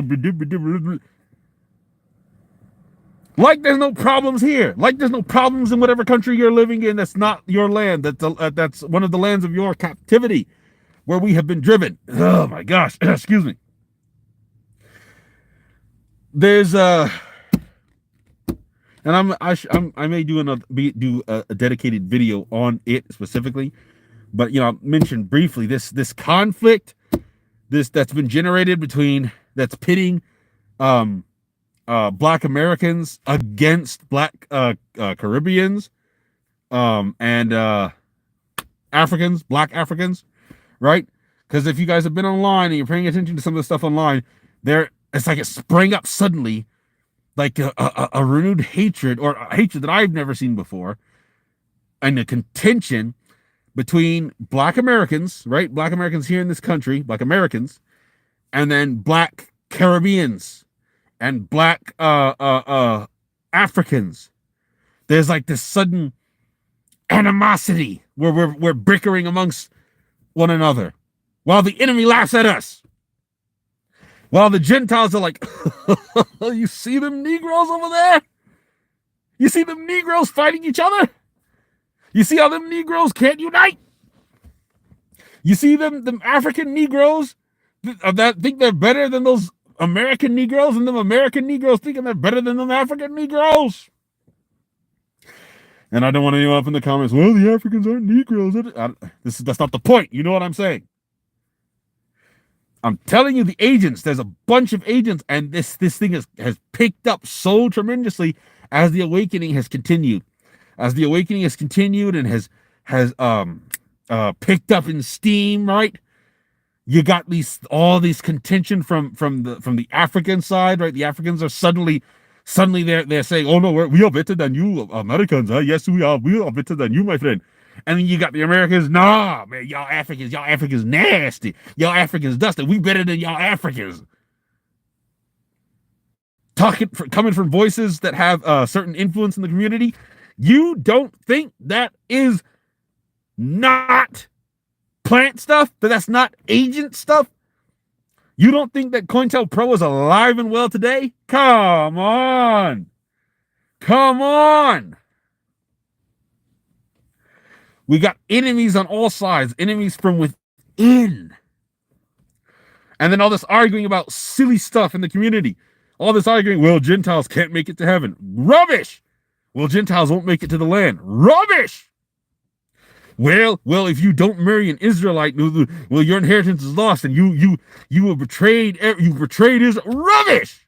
Like there's no problems here. Like there's no problems in whatever country you're living in that's not your land. That's one of the lands of your captivity where we have been driven. Oh my gosh. Excuse me. There's and I may do a dedicated video on it specifically, but I mentioned briefly this conflict, that's been generated that's pitting Black Americans against Black Caribbeans and Africans, Black Africans, right? Because if you guys have been online and you're paying attention to some of the stuff online, it's like it sprang up suddenly, like a renewed hatred, or a hatred that I've never seen before, and a contention between Black Americans, right? Black Americans here in this country, Black Americans, and then Black Caribbeans and Black Africans. There's like this sudden animosity where we're bickering amongst one another while the enemy laughs at us. While the Gentiles are like, you see them Negroes over there? You see them Negroes fighting each other? You see how them Negroes can't unite? You see them African Negroes that think they're better than those American Negroes, and them American Negroes thinking they're better than them African Negroes? And I don't want anyone up in the comments, well, the Africans aren't Negroes. That's not the point. You know what I'm saying? I'm telling you, the agents, there's a bunch of agents, and this thing has picked up so tremendously as the awakening has continued. As the awakening has continued and has picked up in steam, right? You got all these contention from the African side, right? The Africans are suddenly they're saying, "Oh no, we are better than you, Americans. Huh? Yes, we are better than you, my friend." And then you got the Americans, nah, man, y'all Africans nasty, y'all Africans dusty. We better than y'all Africans. Coming from voices that have certain influence in the community. You don't think that is not plant stuff? That's not agent stuff? You don't think that COINTELPRO is alive and well today? Come on. Come on. We got enemies on all sides, enemies from within. And then all this arguing about silly stuff in the community. All this arguing, well, Gentiles can't make it to heaven. Rubbish. Well, Gentiles won't make it to the land. Rubbish. Well, if you don't marry an Israelite, well, your inheritance is lost, and you have betrayed. You betrayed Israel. Rubbish.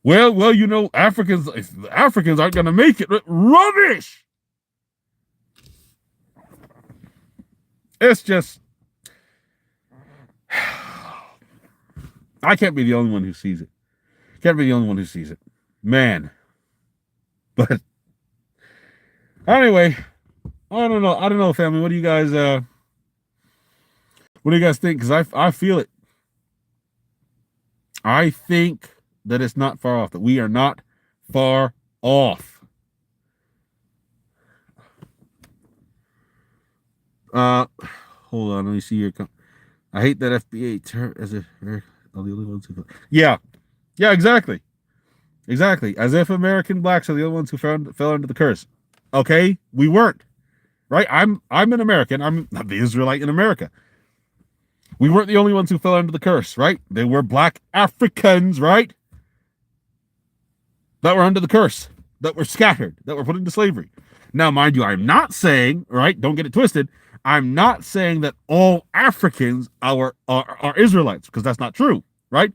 Well, you know, Africans aren't going to make it. Rubbish. It's just, I can't be the only one who sees it. Can't be the only one who sees it, man. But anyway. I don't know, family. What do you guys think? Because I feel it. I think that it's not far off. That we are not far off. Hold on. Let me see your. I hate that FBA term as if the only ones who. Yeah, exactly. As if American blacks are the only ones who fell under the curse. Okay, we weren't. Right? I'm an American. I'm the Israelite in America. We weren't the only ones who fell under the curse, right? There were black Africans, right? That were under the curse, that were scattered, that were put into slavery. Now, mind you, I'm not saying, right? Don't get it twisted. I'm not saying that all Africans are Israelites, because that's not true, right?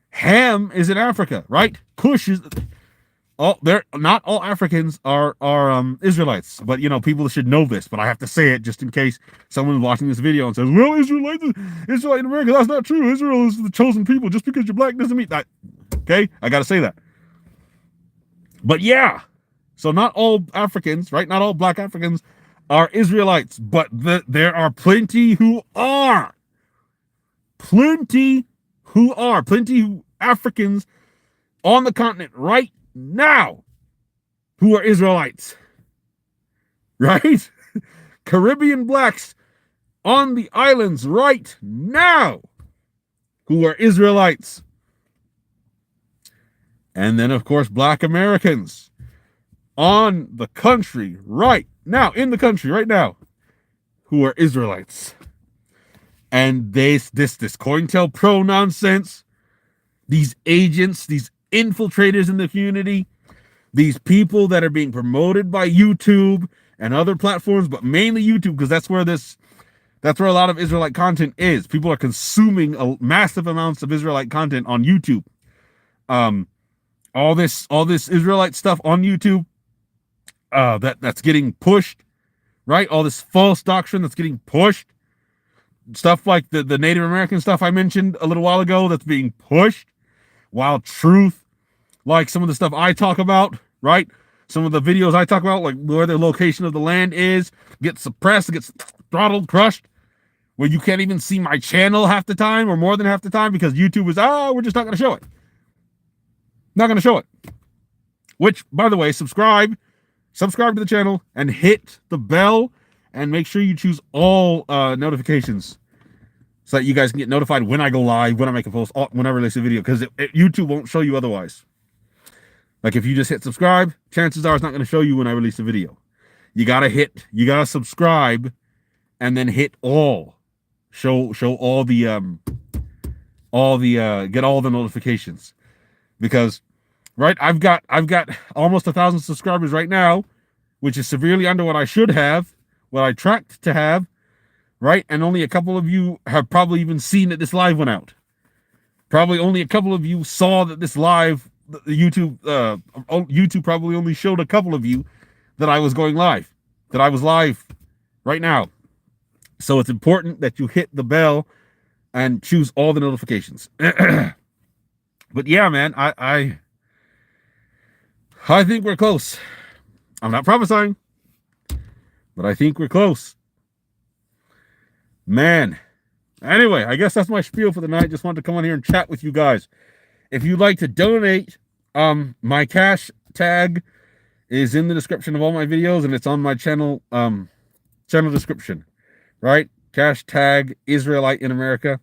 Ham is in Africa, right? Cush is. They're not all Africans are Israelites, but you know, people should know this. But I have to say it just in case someone's watching this video and says, "Well, Israelite in America, that's not true. Israel is the chosen people. Just because you're black doesn't mean that." Okay, I got to say that. But yeah, so not all Africans, right? Not all black Africans are Israelites, but there are plenty who are. Plenty Africans on the continent right now who are Israelites, right? Caribbean blacks on the islands right now who are Israelites. And then, of course, black Americans on the country right now, in the country right now, who are Israelites. And this COINTELPRO nonsense, these agents, these infiltrators in the community, these people that are being promoted by YouTube and other platforms, but mainly YouTube, because that's where a lot of Israelite content is. People are consuming massive amounts of Israelite content on YouTube. All this Israelite stuff on YouTube, that's getting pushed, right? All this false doctrine that's getting pushed. Stuff like the Native American stuff I mentioned a little while ago that's being pushed, while truth, like some of the stuff I talk about, right? Some of the videos I talk about, like where the location of the land is, gets suppressed, gets throttled, crushed, where you can't even see my channel half the time or more than half the time because YouTube is, we're just not going to show it. Not going to show it. Which, by the way, subscribe to the channel and hit the bell and make sure you choose all notifications so that you guys can get notified when I go live, when I make a post, when I release a video, because YouTube won't show you otherwise. Like if you just hit subscribe, chances are it's not going to show you when I release a video. You gotta subscribe and then hit all. Show all the get all the notifications. Because right, I've got almost 1,000 subscribers right now, which is severely under what I should have, what I tracked to have. right? And only a couple of you have probably even seen that this live went out. Probably only a couple of you saw that this live, YouTube probably only showed a couple of you that I was going live, that I was live right now. So it's important that you hit the bell and choose all the notifications. But yeah, man, I think we're close. I'm not prophesying, but I think we're close. Man. Anyway, I guess that's my spiel for the night. Just wanted to come on here and chat with you guys. If you'd like to donate, my cash tag is in the description of all my videos, and it's on my channel description. Right? Cash tag Israelite in America,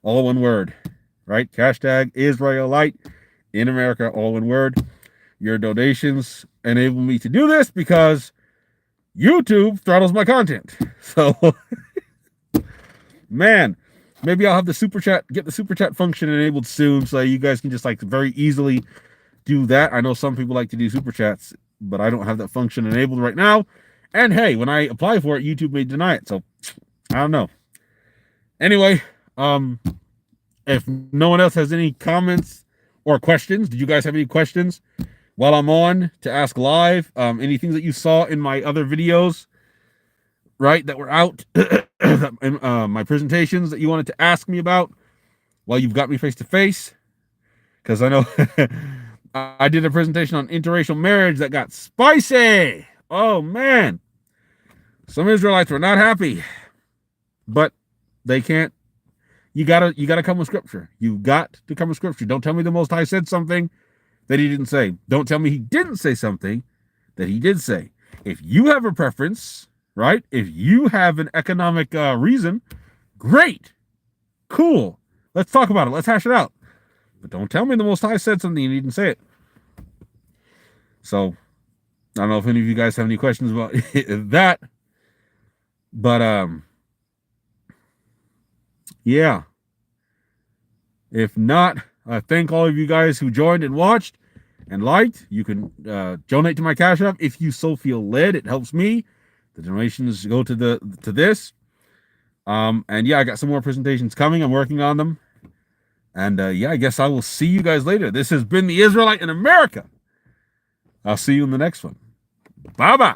all one word. Right? Cash tag Israelite in America, all one word. Your donations enable me to do this because YouTube throttles my content. So, man, maybe I'll have the super chat, get the super chat function enabled soon, so you guys can just like very easily do that. I know some people like to do super chats, but I don't have that function enabled right now. And hey, when I apply for it, YouTube may deny it. So I don't know. Anyway, if no one else has any comments or questions, did you guys have any questions while I'm on to ask live? Anything that you saw in my other videos, right, that were out in my presentations that you wanted to ask me about while you've got me face to face? Because I know I did a presentation on interracial marriage that got spicy. Oh man, some Israelites were not happy, but they can't. You gotta come with scripture. You got to come with scripture. Don't tell me the Most High said something that he didn't say. Don't tell me he didn't say something that he did say. If you have a preference, right? If you have an economic reason, great, cool. Let's talk about it. Let's hash it out. But don't tell me the Most High said something and he didn't say it. So I don't know if any of you guys have any questions about that, but yeah. If not, thank all of you guys who joined and watched and liked. You can donate to my Cash App if you so feel led. It helps me. The donations go to this. And yeah, I got some more presentations coming. I'm working on them. And yeah, I guess I will see you guys later. This has been the Israelite in America. I'll see you in the next one. Bye-bye.